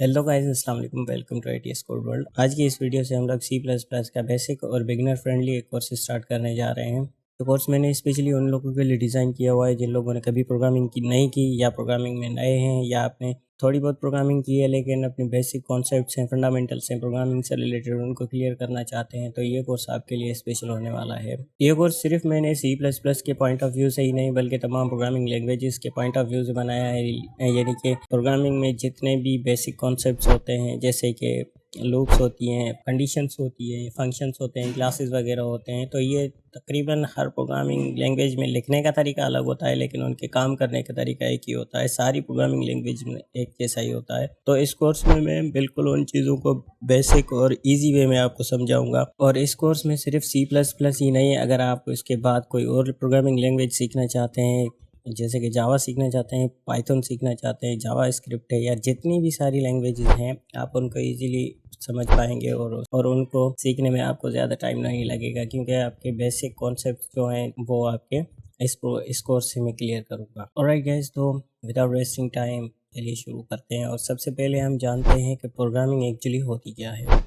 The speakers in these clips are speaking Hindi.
हेलो गाइस, अस्सलाम वालेकुम। Welcome to ITS code world. आज की इस वीडियो से हम लोग सी प्लस प्लस का बेसिक और बिगिनर फ्रेंडली एक कोर्स स्टार्ट करने जा रहे हैं। तो कोर्स मैंने स्पेशली उन लोगों के लिए डिज़ाइन किया हुआ है जिन लोगों ने कभी प्रोग्रामिंग की नहीं की या प्रोग्रामिंग में नए हैं या आपने थोड़ी बहुत प्रोग्रामिंग की है लेकिन अपने बेसिक कॉन्सेप्ट्स हैं, फंडामेंटल्स हैं प्रोग्रामिंग से रिलेटेड, उनको क्लियर करना चाहते हैं। तो ये कोर्स आपके लिए स्पेशल होने वाला है। ये कोर्स सिर्फ मैंने सी प्लस प्लस के पॉइंट ऑफ व्यू से ही नहीं बल्कि तमाम प्रोग्रामिंग लैंग्वेजेस के पॉइंट ऑफ व्यू से बनाया है। यानी कि प्रोग्रामिंग में जितने भी बेसिक कॉन्सेप्ट्स होते हैं जैसे कि लूप्स होती हैं, कंडीशंस होती है, फंक्शंस होते हैं, क्लासेस वगैरह होते हैं, तो ये तकरीबन हर प्रोग्रामिंग लैंग्वेज में लिखने का तरीका अलग होता है लेकिन उनके काम करने का तरीका एक ही होता है। सारी प्रोग्रामिंग लैंग्वेज में एक जैसा ही होता है। तो इस कोर्स में मैं बिल्कुल उन चीज़ों को बेसिक और इजी वे में आपको समझाऊंगा। और इस कोर्स में सिर्फ सी प्लस प्लस ही नहीं है, अगर आप इसके बाद कोई और प्रोग्रामिंग लैंग्वेज सीखना चाहते हैं जैसे कि जावा सीखना चाहते हैं, पाइथन सीखना चाहते हैं, जावा स्क्रिप्ट है या जितनी भी सारी लैंग्वेजेस हैं, आप उनको इजीली समझ पाएंगे और उनको सीखने में आपको ज़्यादा टाइम नहीं लगेगा क्योंकि आपके बेसिक कॉन्सेप्ट जो हैं वो आपके इस कोर्स से मैं क्लियर करूँगा। ऑलराइट गाइस, तो विदाउट वेस्टिंग टाइम चलिए शुरू करते हैं। और सबसे पहले हम जानते हैं कि प्रोग्रामिंग एक्चुअली होती क्या है।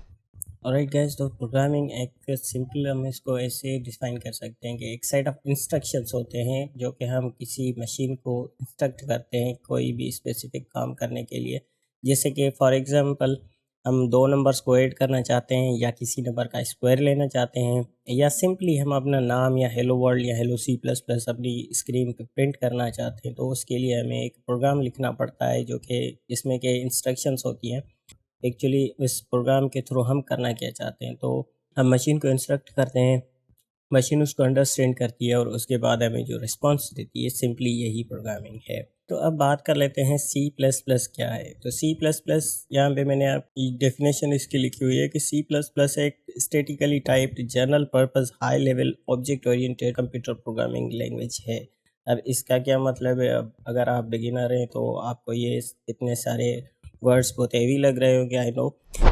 ऑलराइट गाइस, तो प्रोग्रामिंग एक सिंपल हम इसको ऐसे डिफाइन कर सकते हैं कि एक सेट ऑफ इंस्ट्रक्शंस होते हैं जो कि हम किसी मशीन को इंस्ट्रक्ट करते हैं कोई भी स्पेसिफिक काम करने के लिए। जैसे कि फॉर एग्जांपल हम दो नंबर्स को ऐड करना चाहते हैं या किसी नंबर का स्क्वायर लेना चाहते हैं या सिंपली हम अपना नाम या हेलो वर्ल्ड या हेलो सी प्लस प्लस अपनी स्क्रीन पे प्रिंट करना चाहते हैं, तो उसके लिए हमें एक प्रोग्राम लिखना पड़ता है जो कि जिसमें के इंस्ट्रक्शंस होती हैं। एक्चुअली इस प्रोग्राम के थ्रू हम करना क्या चाहते हैं, तो हम मशीन को इंस्ट्रक्ट करते हैं, मशीन उसको अंडरस्टैंड करती है और उसके बाद हमें जो रिस्पांस देती है, सिंपली यही प्रोग्रामिंग है। तो अब बात कर लेते हैं सी प्लस प्लस क्या है। तो सी प्लस प्लस यहाँ पे मैंने आपकी डेफिनेशन इसकी लिखी हुई है कि सी प्लस प्लस एक statically typed general purpose high level object oriented computer programming language है। अब इसका क्या मतलब है, अब अगर आप बिगिनर हैं तो आपको ये इतने सारे वर्ड्स बहुत हेवी लग रहे होंगे, आई नो,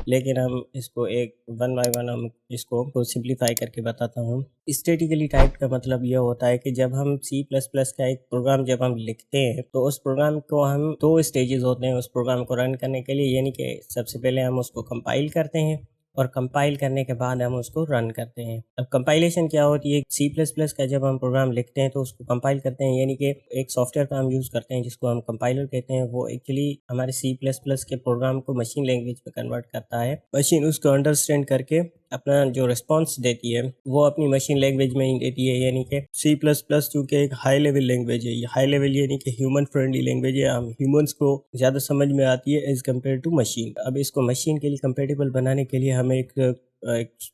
लेकिन हम इसको एक वन बाय वन हम इसको सिंप्लीफाई करके बताता हूँ। स्टैटिकली टाइप्ड का मतलब यह होता है कि जब हम सी प्लस प्लस का एक प्रोग्राम जब हम लिखते हैं तो उस प्रोग्राम को हम दो स्टेजेस होते हैं उस प्रोग्राम को रन करने के लिए। यानी कि सबसे पहले हम उसको कंपाइल करते हैं और कंपाइल करने के बाद हम उसको रन करते हैं। अब कंपाइलेशन क्या होती है, सी प्लस प्लस का जब हम प्रोग्राम लिखते हैं तो उसको कंपाइल करते हैं, यानी कि एक सॉफ्टवेयर का हम यूज़ करते हैं जिसको हम कंपाइलर कहते हैं। वो एक्चुअली हमारे सी प्लस प्लस के प्रोग्राम को मशीन लैंग्वेज में कन्वर्ट करता है। मशीन उसको अंडरस्टैंड करके अपना जो रिस्पॉन्स देती है वो अपनी मशीन लैंग्वेज में ही देती है। यानी कि सी प्लस प्लस चूँकि एक हाई लेवल लैंग्वेज है, ये हाई लेवल यानी कि ह्यूमन फ्रेंडली लैंग्वेज है, हम ह्यूमंस को ज़्यादा समझ में आती है एज़ कम्पेयर टू मशीन। अब इसको मशीन के लिए कंपेटेबल बनाने के लिए हम एक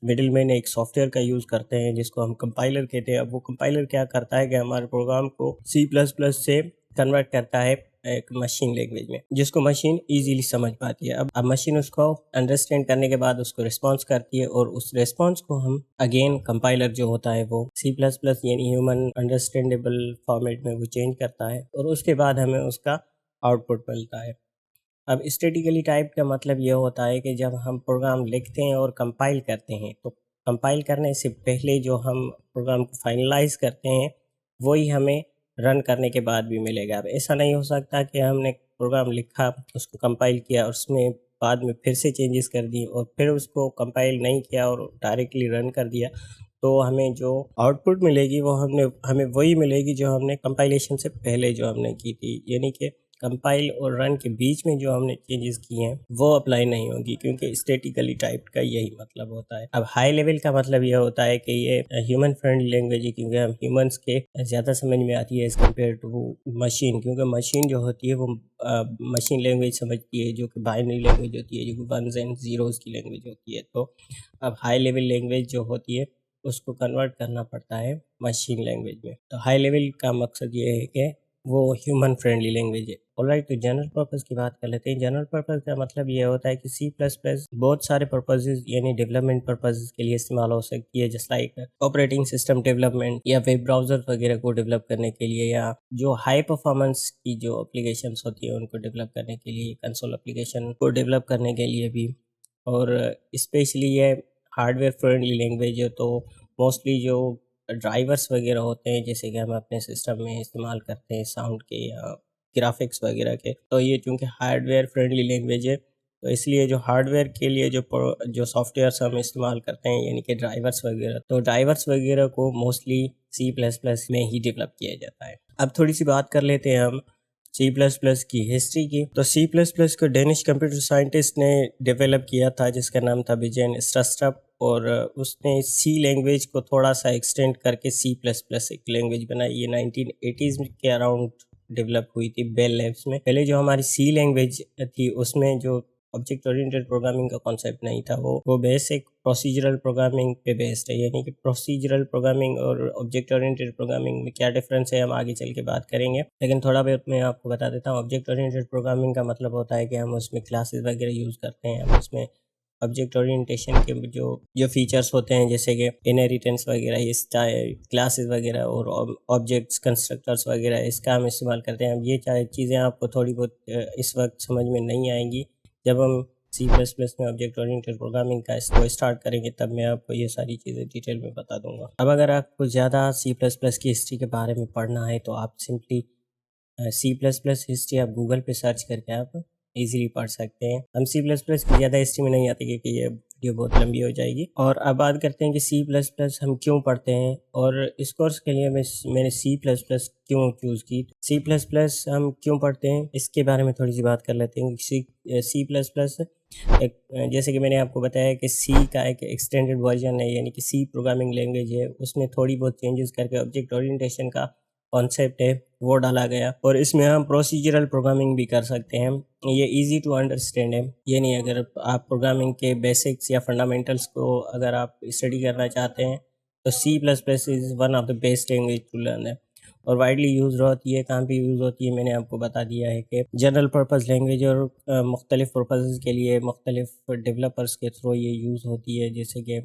मिडिल मैन एक सॉफ्टवेयर का यूज़ करते हैं जिसको हम कंपाइलर कहते हैं। अब वो कंपाइलर क्या करता है कि हमारे प्रोग्राम को सी प्लस प्लस से कन्वर्ट करता है एक मशीन लैंग्वेज में जिसको मशीन इजीली समझ पाती है। अब मशीन उसको अंडरस्टैंड करने के बाद उसको रिस्पॉन्स करती है और उस रिस्पॉन्स को हम अगेन कंपाइलर जो होता है वो सी प्लस प्लस यानी ह्यूमन अंडरस्टैंडेबल फॉर्मेट में वो चेंज करता है और उसके बाद हमें उसका आउटपुट मिलता है। अब स्टैटिकली टाइप का मतलब ये होता है कि जब हम प्रोग्राम लिखते हैं और कंपाइल करते हैं तो कंपाइल करने से पहले जो हम प्रोग्राम को फाइनलाइज करते हैं वही हमें रन करने के बाद भी मिलेगा। अब ऐसा नहीं हो सकता कि हमने प्रोग्राम लिखा, उसको कंपाइल किया और उसमें बाद में फिर से चेंजेस कर दिए और फिर उसको कंपाइल नहीं किया और डायरेक्टली रन कर दिया, तो हमें जो आउटपुट मिलेगी वो हमें वही मिलेगी जो हमने कंपाइलेशन से पहले जो हमने की थी। यानी कि कंपाइल और रन के बीच में जो हमने चेंजेस किए हैं वो अप्लाई नहीं होगी क्योंकि स्टैटिकली टाइप्ड का यही मतलब होता है। अब हाई लेवल का मतलब ये होता है कि ये ह्यूमन फ्रेंडली लैंग्वेज है क्योंकि हम ह्यूमंस के ज़्यादा समझ में आती है एज़ कम्पेयर टू मशीन, क्योंकि मशीन जो होती है वो मशीन लैंग्वेज समझती है जो कि बाइनरी लैंग्वेज होती है, जो कि वंस एंड ज़ीरोज़ की लैंग्वेज होती है। तो अब हाई लेवल लैंग्वेज जो होती है उसको कन्वर्ट करना पड़ता है मशीन लैंग्वेज में। तो हाई लेवल का मकसद ये है कि वो ह्यूमन फ्रेंडली लैंग्वेज है। ऑलराइट, तो जनरल पर्पस की बात कर लेते हैं। जनरल पर्पस का मतलब ये होता है कि सी प्लस प्लस बहुत सारे पर्पसेस यानी डेवलपमेंट पर्पसेस के लिए इस्तेमाल हो सकती है, जैसे लाइक ऑपरेटिंग सिस्टम डेवलपमेंट या वेब ब्राउजर वगैरह को डेवलप करने के लिए या जो हाई परफॉर्मेंस की जो एप्लीकेशंस होती है उनको डेवलप करने के लिए, कंसोल एप्लीकेशन को डेवलप करने के लिए भी। और स्पेशली ये हार्डवेयर फ्रेंडली लैंग्वेज है, तो मोस्टली जो ड्राइवर्स वगैरह होते हैं जैसे कि हम अपने सिस्टम में इस्तेमाल करते हैं साउंड के या ग्राफिक्स वगैरह के, तो ये चूँकि हार्डवेयर फ्रेंडली लैंग्वेज है तो इसलिए जो हार्डवेयर के लिए जो सॉफ्टवेयर्स हम इस्तेमाल करते हैं यानी कि ड्राइवर्स वगैरह, तो ड्राइवर्स वगैरह को मोस्टली C++ में ही डेवलप किया जाता है। अब थोड़ी सी बात कर लेते हैं हम C++ की हिस्ट्री की। तो C++ को डेनिश कंप्यूटर साइंटिस्ट ने डेवलप किया था जिसका नाम था विजेन स्ट्रस्ट्रप, और उसने सी लैंग्वेज को थोड़ा सा एक्सटेंड करके C++ एक लैंग्वेज बनाई। ये 1980s के अराउंड डेवलप हुई थी बेल लैब्स में। पहले जो हमारी सी लैंग्वेज थी उसमें जो ऑब्जेक्ट ओरिएंटेड प्रोग्रामिंग का कॉन्सेप्ट नहीं था, वो बेसिक प्रोसीजरल प्रोग्रामिंग पे बेस्ड है। यानी कि प्रोसीजरल प्रोग्रामिंग और ऑब्जेक्ट ओरिएंटेड प्रोग्रामिंग में क्या डिफरेंस है हम आगे चल के बात करेंगे, लेकिन थोड़ा बहुत मैं आपको बता देता हूँ। ऑब्जेक्ट ओरिएंटेड प्रोग्रामिंग का मतलब होता है कि हम उसमें क्लासेस वगैरह यूज़ करते हैं, हम उसमें ऑब्जेक्ट ओरिएंटेशन के जो जो फीचर्स होते हैं जैसे कि इनहेरिटेंस वगैरह, इस क्लासेस वगैरह और ऑब्जेक्ट्स कंस्ट्रक्टर्स वगैरह, इसका हम इस्तेमाल करते हैं। अब ये चीज़ें आपको थोड़ी बहुत इस वक्त समझ में नहीं आएंगी। जब हम C++ में ऑब्जेक्ट ओरिएंटेड प्रोग्रामिंग का इसको स्टार्ट करेंगे तब मैं आपको ये सारी चीज़ें डिटेल में बता दूंगा। अब अगर आपको ज़्यादा C++ की हिस्ट्री के बारे में पढ़ना है तो आप सिंपली C++ हिस्ट्री आप गूगल पे सर्च करके आप इजीली पढ़ सकते हैं। हम C++ की ज़्यादा हिस्ट्री में नहीं आते क्योंकि ये वीडियो बहुत लंबी हो जाएगी। और अब बात करते हैं कि C++ हम क्यों पढ़ते हैं और इस कोर्स के लिए मैंने C++ क्यों चूज़ की। C++ हम क्यों पढ़ते हैं इसके बारे में थोड़ी सी बात कर लेते हैं। C++ एक जैसे कि मैंने आपको बताया कि C का एक एक्सटेंडेड वर्जन है, यानी कि C प्रोग्रामिंग लैंग्वेज है, उसमें थोड़ी बहुत चेंजेस करके ऑब्जेक्ट ओरिएंटेशन का कॉन्सेप्ट है वो डाला गया, और इसमें हम प्रोसीजरल प्रोग्रामिंग भी कर सकते हैं। ये इजी टू अंडरस्टैंड है। ये नहीं, अगर आप प्रोग्रामिंग के बेसिक्स या फंडामेंटल्स को अगर आप स्टडी करना चाहते हैं तो C++ is one of the best language to learn है। और वाइडली यूज़ होती है, कहाँ पे यूज़ होती है मैंने आपको बता दिया है कि जनरल पर्पस लैंग्वेज और मुख्तलिफ पर्पज़ के लिए मुख्तलिफ डेवलपर्स के थ्रू ये यूज़ होती है, जैसे कि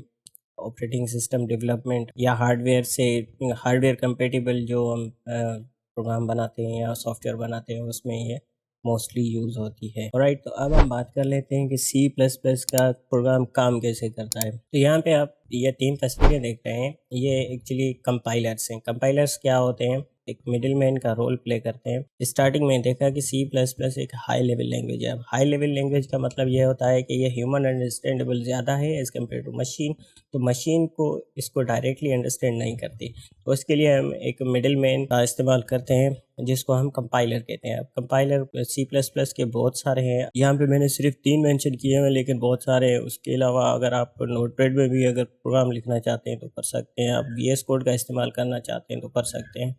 ऑपरेटिंग सिस्टम डेवलपमेंट या हार्डवेयर कंपेटिबल जो हम प्रोग्राम बनाते हैं या सॉफ्टवेयर बनाते हैं उसमें ये मोस्टली यूज़ होती है। राइट, तो अब हम बात कर लेते हैं कि C++ का प्रोग्राम काम कैसे करता है। तो यहाँ पे आप ये 3 तस्वीरें देख रहे हैं, ये एक्चुअली कंपाइलर्स हैं। कंपाइलर्स क्या होते हैं, एक मिडिल मैन का रोल प्ले करते हैं। स्टार्टिंग में देखा कि C++ एक हाई लेवल लैंग्वेज है। अब हाई लेवल लैंग्वेज का मतलब ये होता है कि ये ह्यूमन अंडरस्टैंडेबल ज़्यादा है एज़ कम्पेयर टू मशीन। तो मशीन को इसको डायरेक्टली अंडरस्टैंड नहीं करती, तो उसके लिए हम एक मिडिल मैन का इस्तेमाल करते हैं जिसको हम कंपाइलर कहते हैं। अब कंपाइलर C++ के बहुत सारे हैं, यहाँ पे मैंने सिर्फ 3 मेंशन किए हैं, लेकिन बहुत सारे हैं। उसके अलावा अगर आप नोटपैड में भी अगर प्रोग्राम लिखना चाहते हैं तो कर सकते हैं, आप VS कोड का इस्तेमाल करना चाहते हैं तो कर सकते हैं।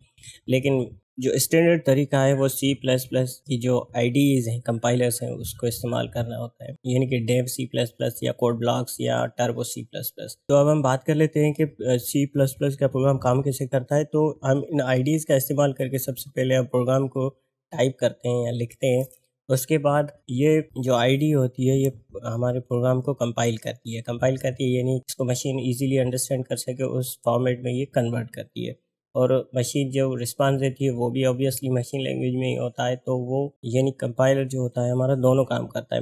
लेकिन जो स्टैंडर्ड तरीका है वो C++ की जो IDEs हैं, कंपाइलर्स हैं, उसको इस्तेमाल करना होता है, यानी कि डेव C++ या कोड ब्लॉक्स या टर्बो C++। तो अब हम बात कर लेते हैं कि C++ का प्रोग्राम काम कैसे करता है। तो हम इन IDEs का इस्तेमाल करके सबसे पहले हम प्रोग्राम को टाइप करते हैं या लिखते हैं। उसके बाद ये जो आईडी होती है ये हमारे प्रोग्राम को कंपाइल करती है, यानी इसको मशीन इजीली अंडरस्टैंड कर सके उस फॉर्मेट में ये कन्वर्ट करती है। और मशीन जो रिस्पांस देती है वो भी ऑब्वियसली मशीन लैंग्वेज में ही होता है। तो वो यानी कंपाइलर जो होता है हमारा दोनों काम करता है,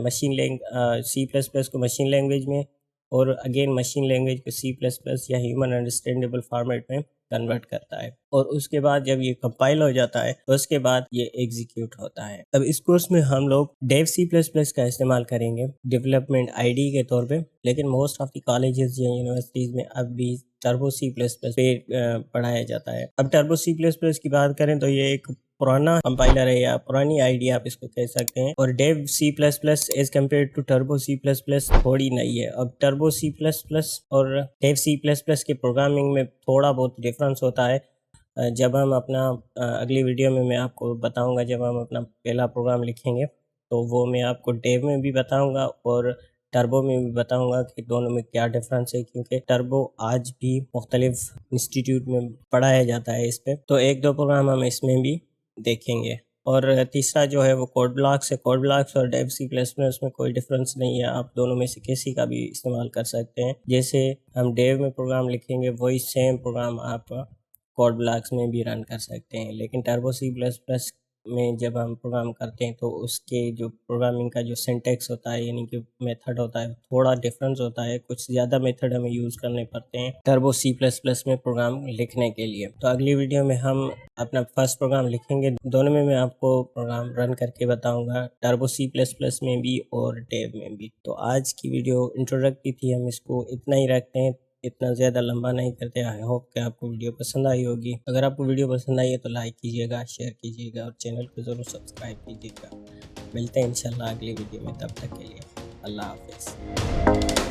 C++ को मशीन लैंग्वेज में और अगेन मशीन लैंग्वेज को C++ या ह्यूमन अंडरस्टैंडेबल फॉर्मेट में कन्वर्ट करता है। और उसके बाद जब ये कंपाइल हो जाता है तो उसके बाद ये एग्जीक्यूट होता है। अब इस कोर्स में हम लोग डेव C++ का इस्तेमाल करेंगे डेवलपमेंट आईडी के तौर पे, लेकिन मोस्ट ऑफ द कॉलेजेस या यूनिवर्सिटीज़ में अब भी टर्बो C++ पे पढ़ाया जाता है। अब टर्बो C++ की बात करें तो ये एक पुराना कंपाइलर है या पुरानी आईडी आप इसको कह सकते हैं, और Dev C++ as compare to turbo C++ थोड़ी नई है। अब टर्बो C++ और डेव C++ के प्रोग्रामिंग में थोड़ा बहुत डिफरेंस होता है। जब हम अपना अगली वीडियो में मैं आपको बताऊंगा, जब हम अपना पहला प्रोग्राम लिखेंगे तो वो मैं आपको डेव में भी बताऊंगा और टर्बो में भी बताऊंगा कि दोनों में क्या डिफरेंस है, क्योंकि टर्बो आज भी मुख्तलिफ इंस्टीट्यूट में पढ़ाया जाता है इस पर। तो 1-2 प्रोग्राम हम इसमें भी देखेंगे। और तीसरा जो है वो कोड ब्लॉक्स है। कोड ब्लॉक्स और डेव C++ में कोई डिफरेंस नहीं है, आप दोनों में से किसी का भी इस्तेमाल कर सकते हैं। जैसे हम डेव में प्रोग्राम लिखेंगे वही सेम प्रोग्राम आप कोड ब्लॉक्स में भी रन कर सकते हैं, लेकिन टर्बो C++ में जब हम प्रोग्राम करते हैं तो उसके जो प्रोग्रामिंग का जो सिंटैक्स होता है यानी कि मेथड होता है थोड़ा डिफरेंस होता है, कुछ ज़्यादा मेथड हमें यूज़ करने पड़ते हैं टर्बो C++ में प्रोग्राम लिखने के लिए। तो अगली वीडियो में हम अपना फर्स्ट प्रोग्राम लिखेंगे, दोनों में मैं आपको प्रोग्राम रन करके बताऊंगा, टर्बो C++ में भी और डेव में भी। तो आज की वीडियो इंट्रोडक्टिव थी, हम इसको इतना ही रखते हैं, इतना ज़्यादा लंबा नहीं करते। आई होप कि आपको वीडियो पसंद आई होगी। अगर आपको वीडियो पसंद आई है तो लाइक कीजिएगा, शेयर कीजिएगा और चैनल को ज़रूर सब्सक्राइब कीजिएगा। मिलते हैं इंशाल्लाह अगली वीडियो में, तब तक के लिए अल्लाह हाफिज़।